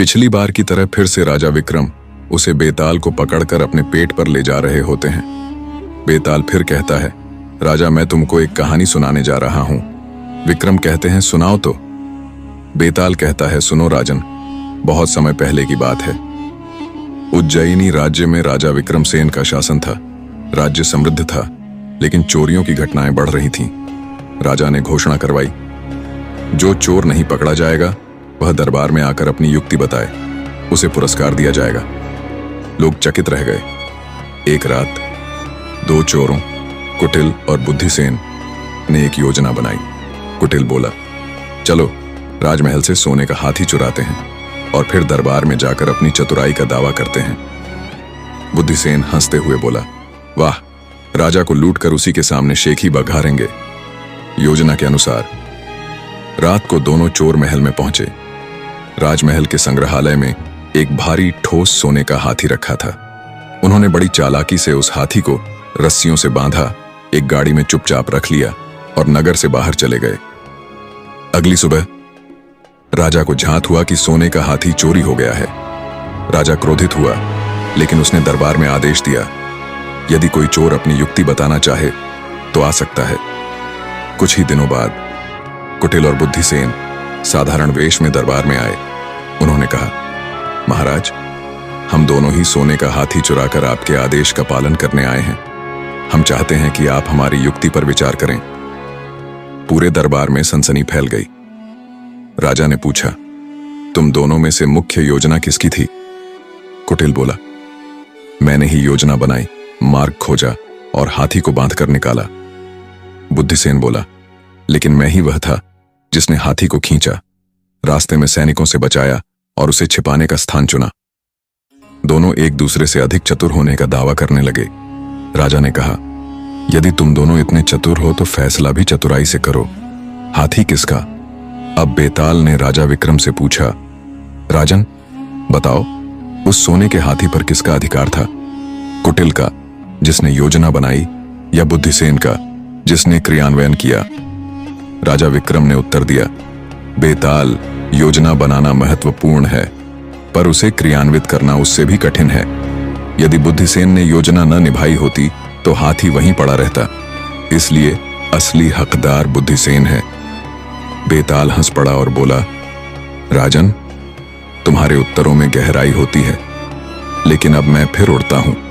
पिछली बार की तरह फिर से राजा विक्रम उसे बेताल को पकड़कर अपने पेट पर ले जा रहे होते हैं। बेताल फिर कहता है, राजा मैं तुमको एक कहानी सुनाने जा रहा हूं। विक्रम कहते हैं, सुनाओ तो। बेताल कहता है, सुनो राजन, बहुत समय पहले की बात है। उज्जैनी राज्य में राजा विक्रमसेन का शासन था। राज्य समृद्ध था, लेकिन चोरियों की घटनाएं बढ़ रही थीं। राजा ने घोषणा करवाई, जो चोर नहीं पकड़ा जाएगा वह दरबार में आकर अपनी युक्ति बताए, उसे पुरस्कार दिया जाएगा। लोग चकित रह गए। एक रात दो चोरों, कुटिल और बुद्धिसेन ने एक योजना बनाई। कुटिल बोला, चलो राजमहल से सोने का हाथी चुराते हैं और फिर दरबार में जाकर अपनी चतुराई का दावा करते हैं। बुद्धिसेन हंसते हुए बोला, वाह, राजा को लूटकर उसी के सामने शेखी बघारेंगे। योजना के अनुसार रात को दोनों चोर महल में पहुंचे। राजमहल के संग्रहालय में एक भारी ठोस सोने का हाथी रखा था। उन्होंने बड़ी चालाकी से उस हाथी को रस्सियों से बांधा, एक गाड़ी में चुपचाप रख लिया और नगर से बाहर चले गए। अगली सुबह राजा को झांत हुआ कि सोने का हाथी चोरी हो गया है। राजा क्रोधित हुआ, लेकिन उसने दरबार में आदेश दिया, यदि कोई चोर अपनी युक्ति बताना चाहे तो आ सकता है। कुछ ही दिनों बाद कुटिल और बुद्धिसेन साधारण वेश में दरबार में आए। उन्होंने कहा, महाराज, हम दोनों ही सोने का हाथी चुराकर आपके आदेश का पालन करने आए हैं। हम चाहते हैं कि आप हमारी युक्ति पर विचार करें। पूरे दरबार में सनसनी फैल गई। राजा ने पूछा, तुम दोनों में से मुख्य योजना किसकी थी? कुटिल बोला, मैंने ही योजना बनाई, मार्ग खोजा और हाथी को बांधकर निकाला। बुद्धिसेन बोला, लेकिन मैं ही वह था जिसने हाथी को खींचा, रास्ते में सैनिकों से बचाया और उसे छिपाने का स्थान चुना। दोनों एक दूसरे से अधिक चतुर होने का दावा करने लगे। राजा ने कहा, यदि तुम दोनों इतने चतुर हो तो फैसला भी चतुराई से करो। हाथी किसका? अब बेताल ने राजा विक्रम से पूछा, राजन बताओ, उस सोने के हाथी पर किसका अधिकार था? कुटिल का, जिसने योजना बनाई, या बुद्धिसेन का, जिसने क्रियान्वयन किया? राजा विक्रम ने उत्तर दिया, बेताल, योजना बनाना महत्वपूर्ण है, पर उसे क्रियान्वित करना उससे भी कठिन है। यदि बुद्धिसेन ने योजना न निभाई होती तो हाथी वहीं पड़ा रहता। इसलिए असली हकदार बुद्धिसेन है। बेताल हंस पड़ा और बोला, राजन, तुम्हारे उत्तरों में गहराई होती है, लेकिन अब मैं फिर उड़ता हूं।